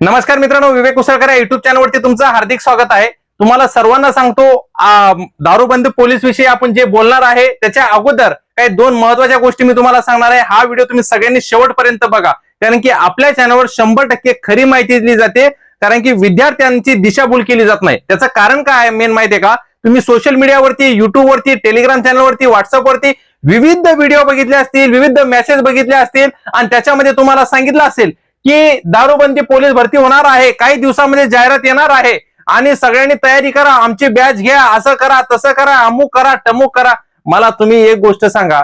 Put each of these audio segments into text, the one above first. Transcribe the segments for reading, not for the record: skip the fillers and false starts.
नमस्कार मित्रांनो, विवेक उसळकर या युट्यूब चॅनलवरती तुमचं हार्दिक स्वागत आहे. तुम्हाला सर्वांना सांगतो, दारूबंदी पोलीस विषयी आपण जे बोलणार आहे त्याच्या अगोदर काही दोन महत्वाच्या गोष्टी मी तुम्हाला सांगणार आहे. हा व्हिडिओ तुम्ही सगळ्यांनी शेवटपर्यंत बघा, कारण की आपल्या चॅनलवर 100% खरी माहिती दिली जाते. कारण की विद्यार्थ्यांची दिशाभूल केली जात नाही. त्याचं कारण काय आहे मेन माहिती आहे का? तुम्ही सोशल मीडियावरती, युट्यूबवरती, टेलिग्राम चॅनलवरती, व्हॉट्सअपवरती विविध व्हिडिओ बघितले असतील, विविध मेसेज बघितले असतील आणि त्याच्यामध्ये तुम्हाला सांगितलं असेल की दारूबंदी पोलीस भरती होणार आहे, काही दिवसामध्ये जाहिरात येणार आहे आणि सगळ्यांनी तयारी करा, आमची बॅच घ्या, असं करा, तसं करा, अमुक करा, टमुक करा. मला तुम्ही एक गोष्ट सांगा,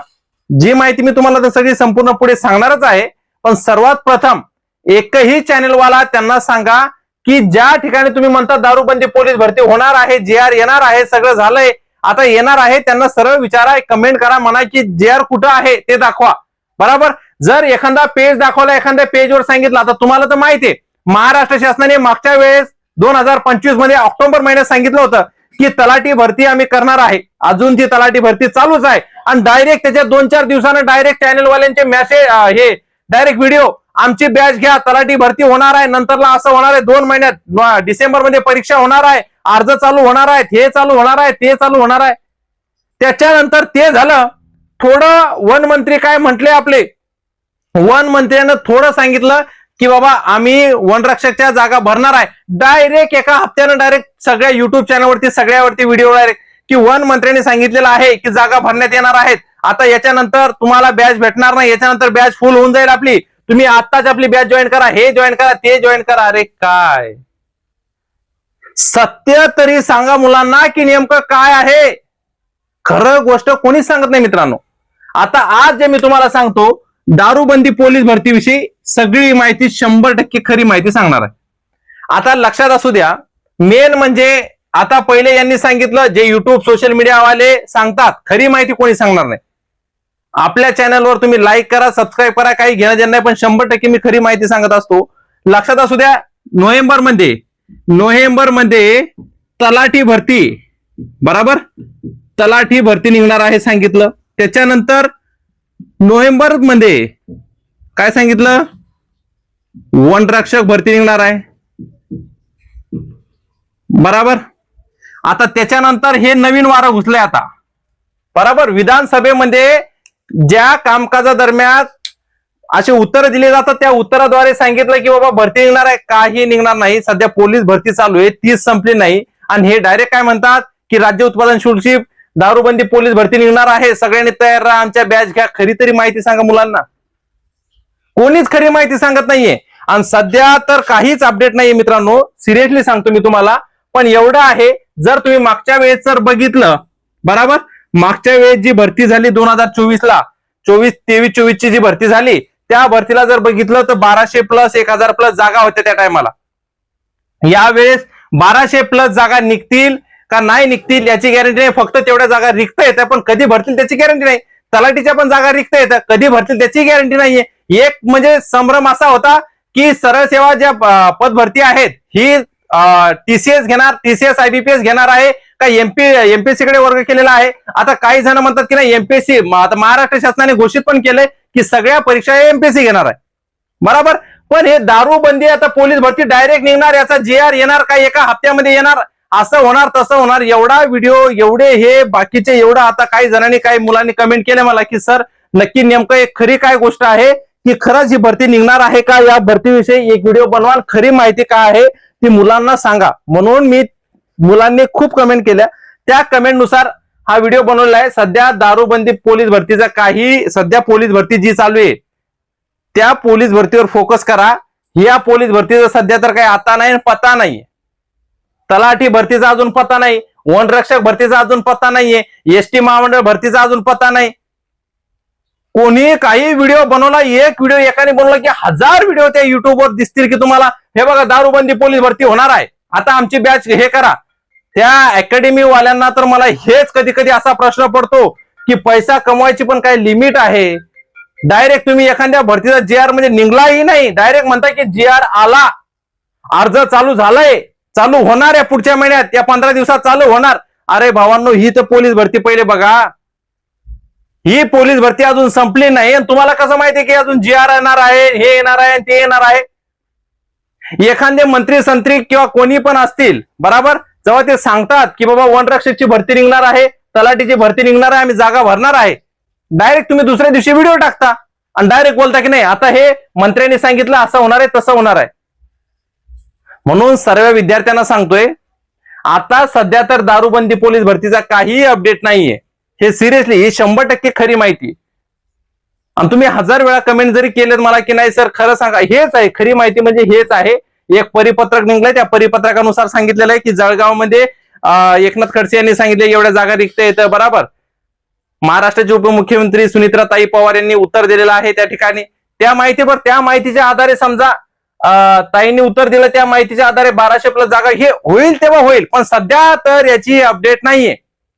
जी माहिती मी तुम्हाला सगळी संपूर्ण पुढे सांगणारच आहे, पण सर्वात प्रथम एकही चॅनलवाला त्यांना सांगा की ज्या ठिकाणी तुम्ही म्हणता दारूबंदी पोलीस भरती होणार आहे, JR येणार आहे, सगळं झालंय, आता येणार आहे, त्यांना सरळ विचारा, कमेंट करा, म्हणा की JR कुठं आहे ते दाखवा. बरोबर. जर एखादा पेज दाखवला, एखाद्या पेजवर सांगितलं, आता तुम्हाला तर माहिती आहे महाराष्ट्र शासनाने मागच्या वेळेस 2025 मध्ये ऑक्टोबर महिन्यात सांगितलं होतं की तलाठी भरती आम्ही करणार आहे. अजून ती तलाठी भरती चालूच आहे आणि डायरेक्ट त्याच्या 2-4 दिवसानं डायरेक्ट चॅनलवाल्यांचे मेसेज, हे डायरेक्ट व्हिडिओ, आमची बॅच घ्या, तलाठी भरती होणार आहे, नंतरला असं होणार आहे, 2 महिन्यात डिसेंबर मध्ये परीक्षा होणार आहे, अर्ज चालू होणार आहेत, हे चालू होणार आहे, ते चालू होणार आहे. त्याच्यानंतर ते झालं. थोडं वन मंत्री काय म्हटले, आपले वन मंत्र्यानं थोडं सांगितलं की बाबा आम्ही वनरक्षकच्या जागा भरणार आहे. डायरेक्ट एका हप्त्यानं डायरेक्ट सगळ्या युट्यूब चॅनलवरती, सगळ्यावरती व्हिडिओ डायरेक्ट की वन मंत्र्यांनी सांगितलेलं आहे की जागा भरण्यात येणार आहेत. आता याच्यानंतर तुम्हाला बॅच भेटणार नाही, याच्यानंतर बॅच फुल होऊन जाईल आपली, तुम्ही आत्ताच आपली बॅच जॉईन करा, हे जॉईन करा, ते जॉईन करा. अरे काय सत्य तरी सांगा मुलांना की नेमकं काय आहे. खरं गोष्ट कोणीच सांगत नाही मित्रांनो. आता आज जे मी तुम्हाला सांगतो दारूबंदी पोलीस भरतीविषयी सगळी माहिती 100% खरी माहिती सांगणार आहे. आता लक्षात असू द्या, मेन म्हणजे आता पहिले यांनी सांगितलं, जे युट्यूब सोशल मीडियावाले सांगतात खरी माहिती कोणी सांगणार नाही. आपल्या चॅनलवर तुम्ही लाईक करा, सबस्क्राईब करा, काही घेणं देणं नाही, पण 100% मी खरी माहिती सांगत असतो. लक्षात असू द्या, नोव्हेंबर मध्ये तलाठी भरती, बरोबर, तलाठी भरती निघणार आहे सांगितलं. त्याच्यानंतर नोव्हेंबर मध्ये काय सांगितलं, वनरक्षक भरती निघणार आहे, बरोबर. आता त्याच्यानंतर हे नवीन वारं घुसले आता, बरोबर. विधानसभेमध्ये ज्या कामकाजादरम्यान असे उत्तर दिले जातात त्या उत्तराद्वारे सांगितलं की बाबा भरती निघणार आहे, काही निघणार नाही. सध्या पोलीस भरती चालू आहे, तीच संपली नाही आणि हे डायरेक्ट काय म्हणतात की राज्य उत्पादन शुल्क दारूबंदी पोलीस भरती निघणार आहे, सगळ्यांनी तयार राहा, आमच्या बॅच घ्या. खरी तरी माहिती सांगा मुलांना. कोणीच खरी माहिती सांगत नाहीये आणि सध्या तर काहीच अपडेट नाहीये मित्रांनो. सिरियसली सांगतो मी तुम्हाला. पण एवढं आहे, जर तुम्ही मागच्या वेळेस जर बघितलं, बरोबर, मागच्या वेळेस जी भरती झाली 2024 ला, 23-24 ची जी भरती झाली, त्या भरतीला जर बघितलं तर 1200 प्लस 1000 प्लस जागा होत्या त्या टायमाला. यावेळेस 1200 प्लस जागा निघतील का नाही निघतील याची गॅरंटी नाही. फक्त तेवढ्या जागा रिक्त येतात, पण कधी भरतील त्याची गॅरंटी नाही. तलाठीच्या पण जागा रिक्त येतात, कधी भरतील त्याची गॅरंटी नाहीये. एक म्हणजे संभ्रम असा होता की सरळ सेवा ज्या पद भरती आहेत ही TCS घेणार, TCS IBPS घेणार आहे का MPSC कडे वर्ग केलेला आहे. आता काही जण म्हणतात की नाही MPSC, आता महाराष्ट्र शासनाने घोषित पण केलंय की सगळ्या परीक्षा MPSC घेणार आहे, बरोबर. पण हे दारूबंदी आता पोलीस भरती डायरेक्ट निघणार, याचा JR येणार का एका हप्त्यामध्ये येणार, असं होणार तसं होणार. एवढा व्हिडिओ, एवढे हे बाकीचे, एवढं आता काही जणांनी, काही मुलांनी कमेंट केले मला की सर नक्की नेमकं एक खरी काय गोष्ट आहे की खरंच ही भरती निघणार आहे का, या भरतीविषयी एक व्हिडिओ बनवा, खरी माहिती काय आहे ती मुलांना सांगा. म्हणून मी मुलांनी खूप कमेंट केल्या, त्या कमेंटनुसार हा व्हिडिओ बनवलेला आहे. सध्या दारूबंदी पोलीस भरतीचा काही, सध्या पोलीस भरती जी चालू आहे त्या पोलीस भरतीवर फोकस करा. या पोलीस भरतीचा सध्या तर काही आता नाही, पत्ता नाही. तलाठी भरतीचा अजून पत्ता नाही, वनरक्षक भरतीचा अजून पत्ता नाहीये, ST महामंडळ भरतीचा अजून पत्ता नाही. कोणी काही व्हिडिओ बनवला, एक व्हिडिओ एकाने बनवला की 1000 व्हिडिओ त्या युट्यूबवर दिसतील की तुम्हाला, हे बघा दारूबंदी पोलीस भरती होणार आहे, आता आमची बॅच हे करा. त्या अकॅडमी वाल्यांना तर मला हेच कधी कधी असा प्रश्न पडतो की पैसा कमवायची पण काही लिमिट आहे. डायरेक्ट तुम्ही एखाद्या भरतीचा JR म्हणजे निघलाही नाही, डायरेक्ट म्हणता की JR आला, अर्ज चालू झालाय, चालू होणार आहे पुढच्या महिन्यात, या 15 दिवसात चालू होणार. अरे भावांनो, ही तर पोलीस भरती पहिले बघा, ही पोलीस भरती अजून संपली नाही. तुम्हाला कसं माहिती की अजून JR येणार आहे, हे येणार आहे, ते येणार आहे. एखादे मंत्री संत्री किंवा कोणी पण असतील, बरोबर, जेव्हा ते सांगतात की बाबा वनरक्षकची भरती निघणार आहे, तलाठीची भरती निघणार आहे, आम्ही जागा भरणार आहे, डायरेक्ट तुम्ही दुसऱ्या दिवशी व्हिडिओ टाकता आणि डायरेक्ट बोलता की नाही आता हे मंत्र्यांनी सांगितलं असं होणार आहे तसं होणार आहे. म्हणून सर्व विद्यार्थ्यांना सांगतोय, आता सध्या तर दारूबंदी पोलीस भरतीचा काहीही अपडेट नाहीये. हे सिरियसली ही 100% खरी माहिती. आणि तुम्ही 1000 वेळा कमेंट जरी केलेत मला की नाही सर खरं सांगा, हेच आहे खरी माहिती, म्हणजे हेच आहे. एक परिपत्रक निघलंय, त्या परिपत्रकानुसार सांगितलेलं आहे की जळगावमध्ये एकनाथ खडसे यांनी सांगितले एवढ्या जागा रिक्त येतं, बरोबर. महाराष्ट्राचे उपमुख्यमंत्री सुनीत्राताई पवार यांनी उत्तर दिलेलं आहे त्या ठिकाणी. त्या माहितीच्या आधारे समजा ताईंनी उत्तर दिलं, त्या माहितीच्या आधारे 1200+ जागा हे होईल तेव्हा होईल, पण सध्या तर याची अपडेट नाहीये.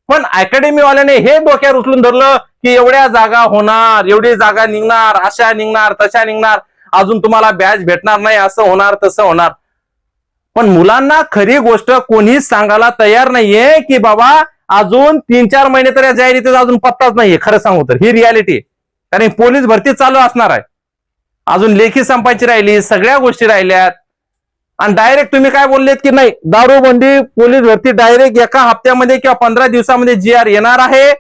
पण अकॅडमीवाल्याने हे डोक्यावर उचलून धरलं की एवढ्या जागा होणार, एवढी जागा निघणार, अशा निघणार तशा निघणार, अजून तुम्हाला बॅच भेटणार नाही, असं होणार तसं होणार. पण मुलांना खरी गोष्ट कोणीच सांगायला तयार नाहीये की बाबा अजून 3-4 महिने तर या जाहिरातीचा अजून पत्ताच नाहीये. खरं सांगू तर ही रियालिटी, कारण पोलीस भरती चालू असणार आहे, अजून लेखी संपायची राहिली, सगळ्या गोष्टी राहिल्यात. आणि डायरेक्ट तुम्ही काय बोललेत की नाही दारूबंदी पोलीस भरती डायरेक्ट एका हप्त्यामध्ये किंवा 15 दिवसामध्ये GR येणार आहे,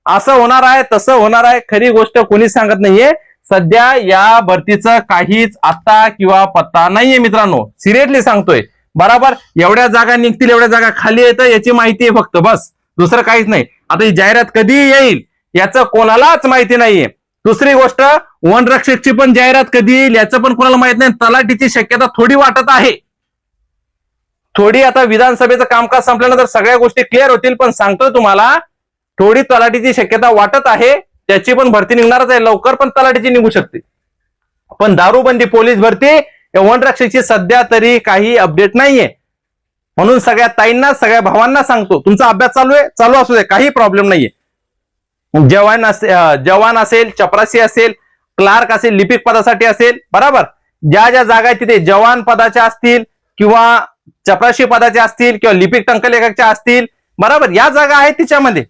असं होणार आहे तसं होणार आहे. खरी गोष्ट कोणीच सांगत नाहीये. सध्या या भरतीचं काहीच आता किंवा पत्ता नाहीये मित्रांनो, सिरियसली सांगतोय, बरोबर. एवढ्या जागा निघतील, एवढ्या जागा खाली येतं याची माहिती आहे फक्त, बस, दुसरं काहीच नाही. आता ही जाहिरात कधी येईल याचं कोणालाच माहिती नाहीये. दुसरी गोष्ट, वनरक्षकची पण जाहिरात कधी येईल याचं पण कोणाला माहित नाही. तलाठीची शक्यता थोडी वाटत आहे, थोडी. आता विधानसभेचं कामकाज संपल्यानंतर सगळ्या गोष्टी क्लिअर होतील, पण सांगतोय तुम्हाला थोडी तलाठीची शक्यता वाटत आहे. त्याची पण भरती निघणारच आहे लवकर, पण तलाठीची निघू शकते. पण दारूबंदी पोलीस भरती वनरक्षकची सध्या तरी काही अपडेट नाहीये. म्हणून सगळ्या ताईंना, सगळ्या भावांना सांगतो, तुमचा अभ्यास चालू असू दे, काही प्रॉब्लेम नाहीये. जवान असेल, चपरासी असेल, क्लार्क असेल, लिपिक पदासाठी असेल, बरोबर. ज्या ज्या जागा आहेत तिथे जवान पदाच्या असतील किंवा चपराशी पदाच्या असतील किंवा लिपिक टंकलेखकच्या असतील, बरोबर, या जागा आहेत तिच्यामध्ये,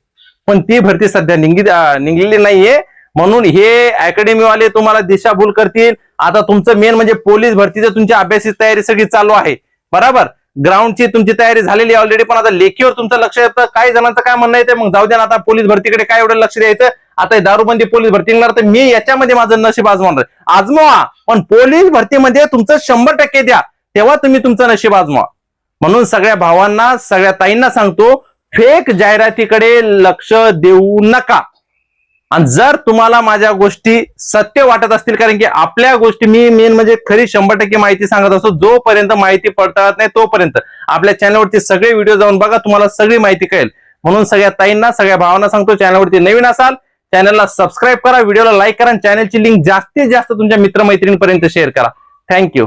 पण ती भरती सध्या निघलेली नाहीये. म्हणून हे अकॅडमीवाले तुम्हाला दिशाभूल करतील. आता तुमचं मेन म्हणजे पोलीस भरतीचं तुमची अभ्यासाची तयारी सगळी चालू आहे, बरोबर. ग्राउंडची तुमची तयारी झालेली ऑलरेडी, पण आता लेखीवर तुमचं लक्ष येतं. काही जणांचं काय म्हणणं येतं, मग जाऊ द्या ना आता पोलीस भरतीकडे काय एवढं लक्ष द्यायचं, आता दारूबंदी पोलीस भरती निघणार तर मी याच्यामध्ये माझं नशीब आजमावा. पण पोलीस भरतीमध्ये तुमचं 100% द्या, तेव्हा तुम्ही तुमचं नशीब आजमावा. म्हणून सगळ्या भावांना, सगळ्या ताईंना सांगतो, फेक जाहिरातीकडे लक्ष देऊ नका. आणि जर तुम्हाला माझ्या गोष्टी सत्य वाटत असतील, कारण की आपल्या गोष्टी मी मेन म्हणजे खरी 100% माहिती सांगत असतो. जोपर्यंत माहिती पडताळत नाही तोपर्यंत आपल्या चॅनलवरती सगळे व्हिडिओ जाऊन बघा, तुम्हाला सगळी माहिती कळेल. म्हणून सगळ्या ताईंना, सगळ्या भावांना सांगतो, चॅनलवरती नवीन असाल चॅनलला सबस्क्राईब करा, व्हिडिओला लाईक करा, चॅनलची लिंक जास्तीत जास्त तुमच्या मित्रमैत्रिणींपर्यंत शेअर करा. थँक्यू.